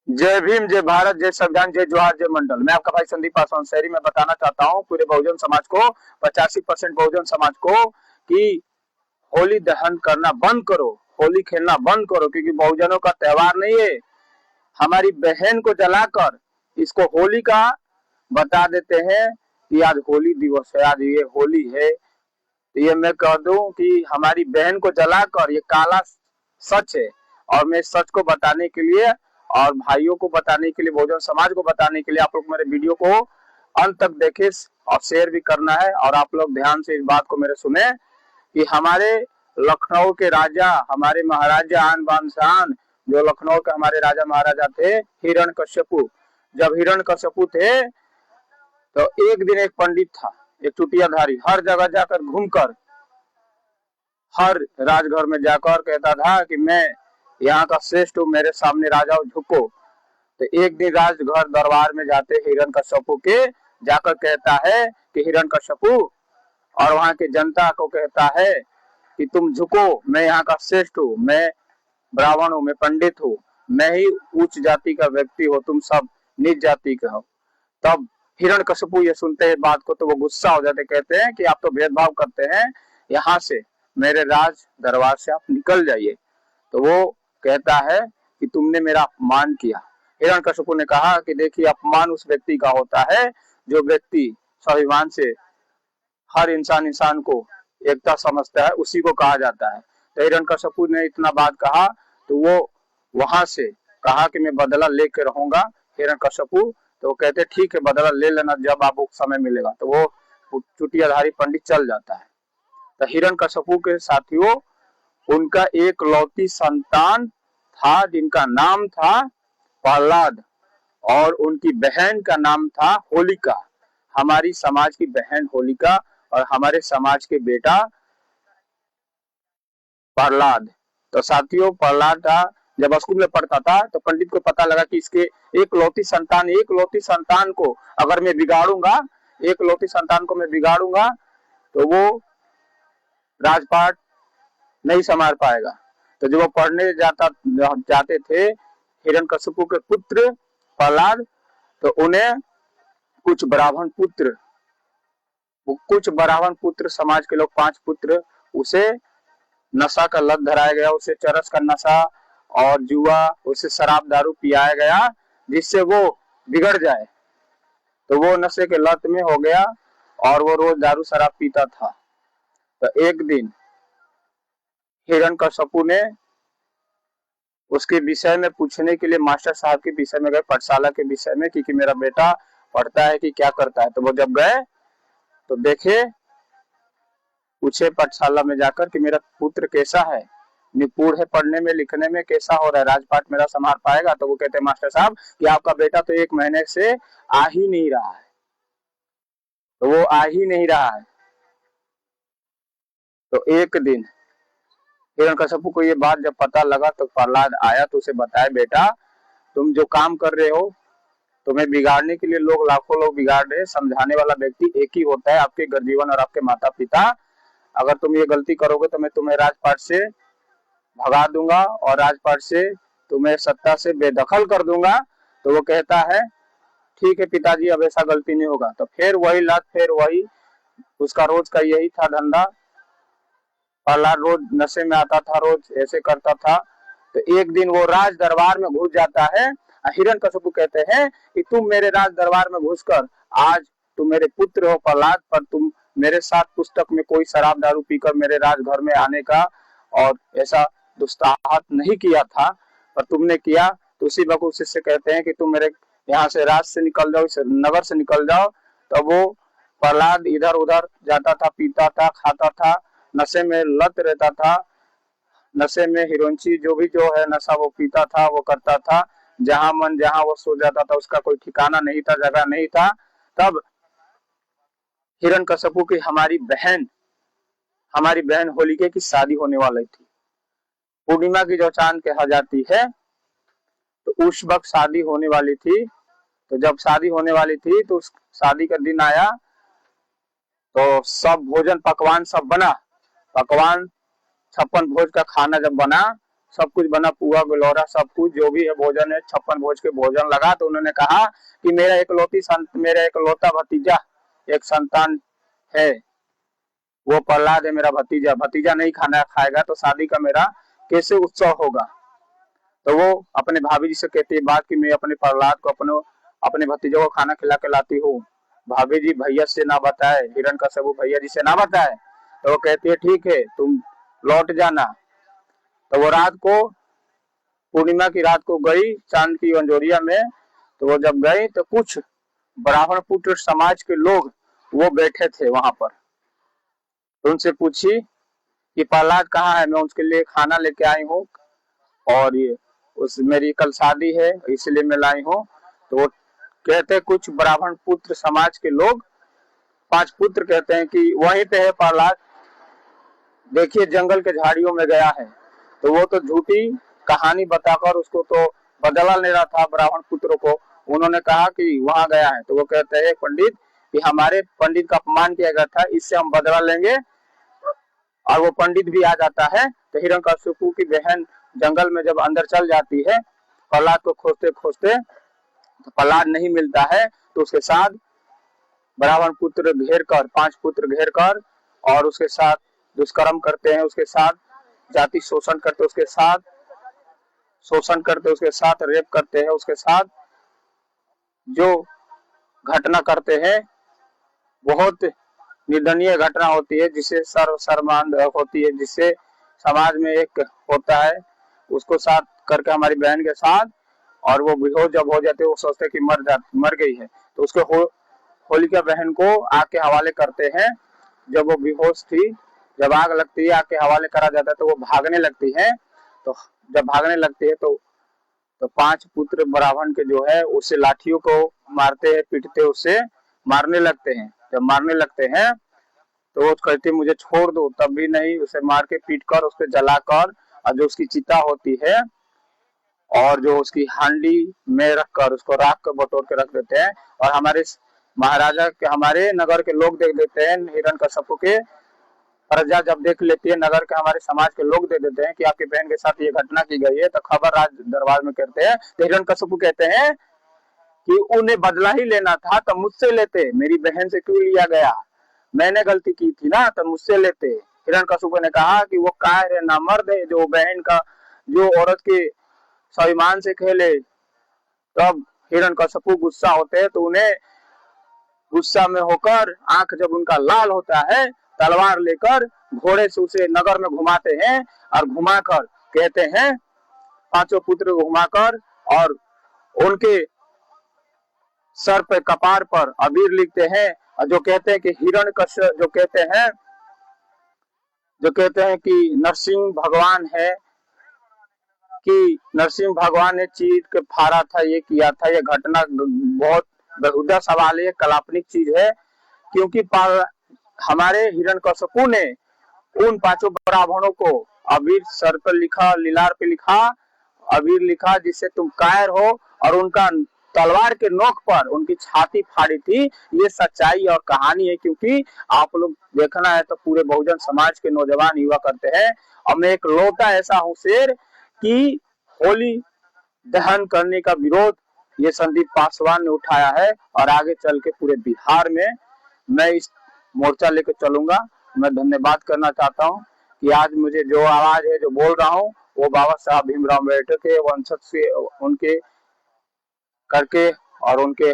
जय भीम, जय भारत, जय संविधान, जय जोहार, जय मंडल। मैं आपका भाई संदीप पासवान शहरी में बताना चाहता हूँ पूरे बहुजन समाज को, 85% बहुजन समाज को, कि होली दहन करना बंद करो, होली खेलना बंद करो, क्योंकि बहुजनों का त्योहार नहीं है। हमारी बहन को जलाकर इसको होली का बता देते हैं कि आज होली दिवस है, आज ये होली है। तो ये मैं कह दूं कि हमारी बहन को जलाकर ये काला सच है। और मैं सच को बताने के लिए और भाइयों को बताने के लिए, बहुजन समाज को बताने के लिए आप लोग मेरे वीडियो को अंत तक देखें और शेयर भी करना है। और आप लोग ध्यान से इस बात को मेरे सुने कि हमारे लखनऊ के राजा, हमारे महाराजा आन बान शान, जो लखनऊ के हमारे राजा महाराजा थे, हिरण्यकश्यपु। जब हिरण्यकश्यपु थे तो एक दिन एक पंडित था, एक चुटियाधारी, हर जगह जाकर घूमकर, हर राजघर में जाकर कहता था कि मैं यहाँ का श्रेष्ठ हूँ, मेरे सामने राजा झुको। तो एक दिन राजघर दरबार में जाते हिरण्यकश्यपु के, जाकर कहता है कि हिरण्यकश्यपु, और वहां के जनता को कहता है कि तुम झुको, मैं यहाँ का श्रेष्ठ हूँ, मैं ब्राह्मण हूँ, मैं पंडित हूँ, मैं ही उच्च जाति का व्यक्ति हूँ, तुम सब नीच जाति के हो। तब हिरण्यकश्यपु ये सुनते हैं बात को तो वो गुस्सा हो जाते, कहते हैं कि आप तो भेदभाव करते हैं, यहाँ से मेरे राज दरबार से आप निकल जाइए। तो वो कहता है कि तुमने मेरा अपमान किया। हिरण्यकश्यपु ने कहा कि देखिए, अपमान उस व्यक्ति का होता है जो व्यक्ति स्वाभिमान से हर इंसान को एकता समझता है, उसी को कहा जाता है। तो हिरण्यकश्यपु ने इतना बात कहा तो वो वहां से कहा कि मैं बदला लेके रहूंगा। हिरण्यकश्यपु तो वो कहते ठीक है, बदला ले लेना जब आपको समय मिलेगा। तो वो चुटियाधारी पंडित चल जाता है। तो हिरण्यकश्यपु के साथियों, उनका एक लौती संतान था जिनका नाम था प्रहलाद, और उनकी बहन का नाम था होलिका। हमारी समाज की बहन होलिका और हमारे समाज के बेटा प्रहलाद। तो साथियों, प्रहलाद था, जब स्कूल में पढ़ता था तो पंडित को पता लगा कि इसके एक लौती संतान को अगर मैं बिगाड़ूंगा, एक लौती संतान को मैं बिगाड़ूंगा तो वो राजपाट नहीं संभाल पाएगा। तो जब वो पढ़ने जाते थे हिरण्यकश्यपु के पुत्र प्रहलाद, तो उन्हें कुछ ब्राह्मण पुत्र समाज के लोग, 5 पुत्र, उसे नशा का लत धराया गया, उसे चरस का नशा और जुआ, उसे शराब दारू पियाया गया जिससे वो बिगड़ जाए। तो वो नशे के लत में हो गया और वो रोज दारू शराब पीता था। तो एक दिन हिरण्यकश्यपु ने उसके विषय में पूछने के लिए मास्टर साहब के विषय में गए, पाठशाला के विषय में, कि मेरा बेटा पढ़ता है कि क्या करता है। तो वो जब गए तो देखे, पूछे पाठशाला में जाकर कि मेरा पुत्र कैसा है, निपुण है पढ़ने में लिखने में, कैसा हो रहा है, राजपाट मेरा संभाल पाएगा। तो वो कहते हैं मास्टर साहब कि आपका बेटा तो 1 महीने से आ ही नहीं रहा है। तो वो आ ही नहीं रहा है। तो एक दिन हिरण्यकश्यपु को ये बात जब पता लगा तो प्रहलाद आया तो उसे बताया, बेटा तुम जो काम कर रहे हो, तुम्हें बिगाड़ने के लिए लोग, लाखों लोग बिगाड़ रहे हैं, समझाने वाला व्यक्ति एक ही होता है, आपके गर्जीवन और आपके माता पिता। अगर तुम ये गलती करोगे तो मैं तुम्हें राजपाट से भगा दूंगा और राजपाट से तुम्हें सत्ता से बेदखल कर दूंगा। तो वो कहता है ठीक है पिताजी, अब ऐसा गलती नहीं होगा। तो फिर वही लत, फिर वही उसका रोज का यही था धंधा। प्रहलाद रोज नशे में आता था, रोज ऐसे करता था। तो एक दिन वो राज दरबार में घुस जाता है। हिरण्यकश्यपु कहते हैं कि तुम मेरे राज दरबार में घुसकर, आज तुम मेरे पुत्र हो प्रहलाद, पर तुम मेरे साथ पुस्तक में कोई शराब दारू पीकर मेरे राजघर में आने का और ऐसा दुस्साहस नहीं किया था, पर तुमने किया। तो उसी वक्त उससे कहते हैं कि तुम मेरे यहाँ से राज से निकल जाओ, इस नगर से निकल जाओ। तो वो प्रहलाद इधर उधर जाता था, पीता था, खाता था, नशे में लत रहता था, नशे में हिरोइनची जो है नशा वो पीता था, वो करता था। जहां मन जहां वो सो जाता था, उसका कोई ठिकाना नहीं था, जगह नहीं था। तब हिरण्यकश्यपु की हमारी बहन होलिका की शादी होने वाली थी। पूर्णिमा की जो चांद कहा जाती है, तो उस वक्त शादी होने वाली थी। तो जब शादी होने वाली थी तो उस शादी का दिन आया तो सब भोजन पकवान सब बना, पकवान 56 भोज का खाना जब बना सब कुछ बना, पुआ गलौरा सब कुछ जो भी है भोजन है, 56 भोज के भोजन लगा। तो उन्होंने कहा कि मेरा इकलौता भतीजा एक संतान है, वो प्रहलाद है मेरा भतीजा, भतीजा नहीं खाना खाएगा तो शादी का मेरा कैसे उत्सव होगा। तो वो अपने भाभी जी से कहती है बात कि मैं अपने प्रहलाद को अपने भतीजे को खाना खिला के लाती हूँ, भाभी जी भैया से ना बताए, हिरण्यकश्यप भैया जी से ना बताए। तो वो कहती है ठीक है तुम लौट जाना। तो वो रात को, पूर्णिमा की रात को गई चांद की अंजोरिया में। तो वो जब गई तो कुछ ब्राह्मण पुत्र समाज के लोग वो बैठे थे वहां पर। तो उनसे पूछी कि प्रहलाद कहाँ है, मैं उसके लिए खाना लेके आई हूँ और ये मेरी कल शादी है इसलिए मैं लाई हूँ। तो वो कहते कुछ ब्राह्मण पुत्र समाज के लोग 5 पुत्र कहते हैं कि वहीं पे है प्रहलाद, देखिए जंगल के झाड़ियों में गया है। तो वो तो झूठी कहानी बताकर उसको तो बदला ले रहा था ब्राह्मण पुत्रों को। उन्होंने कहा कि वहां गया है। तो वो कहते हैं पंडित कि हमारे पंडित का अपमान किया गया था, इससे हम बदला लेंगे। और वो पंडित भी आ जाता है। तो हिरण्यकश्यप की बहन जंगल में जब अंदर चल जाती है प्रहलाद को खोजते खोजते, तो प्रहलाद नहीं मिलता है। तो उसके साथ ब्राह्मण पुत्र घेर कर, 5 पुत्र घेर कर और उसके साथ दुष्कर्म करते हैं, उसके साथ जाति शोषण करते, उसके साथ रेप करते हैं, उसके साथ जो घटना करते हैं बहुत निंदनीय घटना होती है, जिससे शर्मांद होती है, जिससे समाज में एक होता है उसको साथ करके हमारी बहन के साथ। और वो बेहोश जब हो जाते हैं वो सोचते कि मर गई है। तो उसको होलिका बहन को आग के हवाले करते हैं। जब वो बेहोश थी, जब आग लगती है आग के हवाले करा जाता है तो वो भागने लगती है। तो जब भागने लगती है तो 5 पुत्र ब्राह्मण के जो है उसे लाठियों को मारते हैं, पीटते, उससे मारने लगते हैं। जब मारने लगते हैं तो वो कहती है मुझे छोड़ दो, तब भी नहीं, उसे मार के पीट कर उसको जलाकर और जो उसकी चिता होती है और जो उसकी हांडी में रखकर उसको राख कर बटोर के रख देते हैं। और हमारे महाराजा के, हमारे नगर के लोग देख देते हैं, हिरण्यकश्यप के प्रजा जब देख लेती है, नगर के हमारे समाज के लोग दे देते हैं कि आपकी बहन के साथ ये घटना की गई है। तो खबर राज दरबार में करते हैं। तो हिरण्यकश्यप कहते हैं कि उन्हें बदला ही लेना था तो मुझसे लेते, मेरी बहन से क्यों लिया गया, मैंने गलती की थी ना, तो मुझसे लेते। हिरण्यकश्यप ने कहा कि वो कायर है, नामर्द है, जो बहन का, जो औरत के स्वाभिमान से खेले। तब हिरण्यकश्यप गुस्सा होते हैं। तो उन्हें गुस्सा में होकर आंख जब उनका लाल होता है, तलवार लेकर घोड़े से उसे नगर में घुमाते हैं और घुमाकर कहते हैं, 5 पुत्र घुमाकर और उनके सर पे, कपार पर अबीर लिखते हैं। और जो कहते हैं कि हिरण्यकश्यप जो कहते हैं कि नरसिंह भगवान है, कि नरसिंह भगवान ने चीर के फाड़ा था, ये किया था। ये घटना बहुत बेहुदा सवाल है, काल्पनिक चीज है। क्योंकि हमारे हिरण्यकश्यप ने उन 5 ब्राह्मणों को अबीर सर पर लिखा, लीलार पे लिखा, अबीर लिखा जिससे तुम कायर हो, और उनका तलवार के नोक पर उनकी छाती फाड़ी थी। ये सच्चाई और कहानी है। क्योंकि आप लोग देखना है तो पूरे बहुजन समाज के नौजवान युवा करते हैं। और मैं एक लौटा ऐसा हूँ शेर कि होली दहन करने का विरोध ये संदीप पासवान ने उठाया है। और आगे चल के पूरे बिहार में मैं इस मोर्चा लेकर चलूंगा। मैं धन्यवाद करना चाहता हूँ कि आज मुझे जो आवाज है, जो बोल रहा हूँ, वो बाबा साहब भीमराव अम्बेडकर के वंशज से, उनके करके और उनके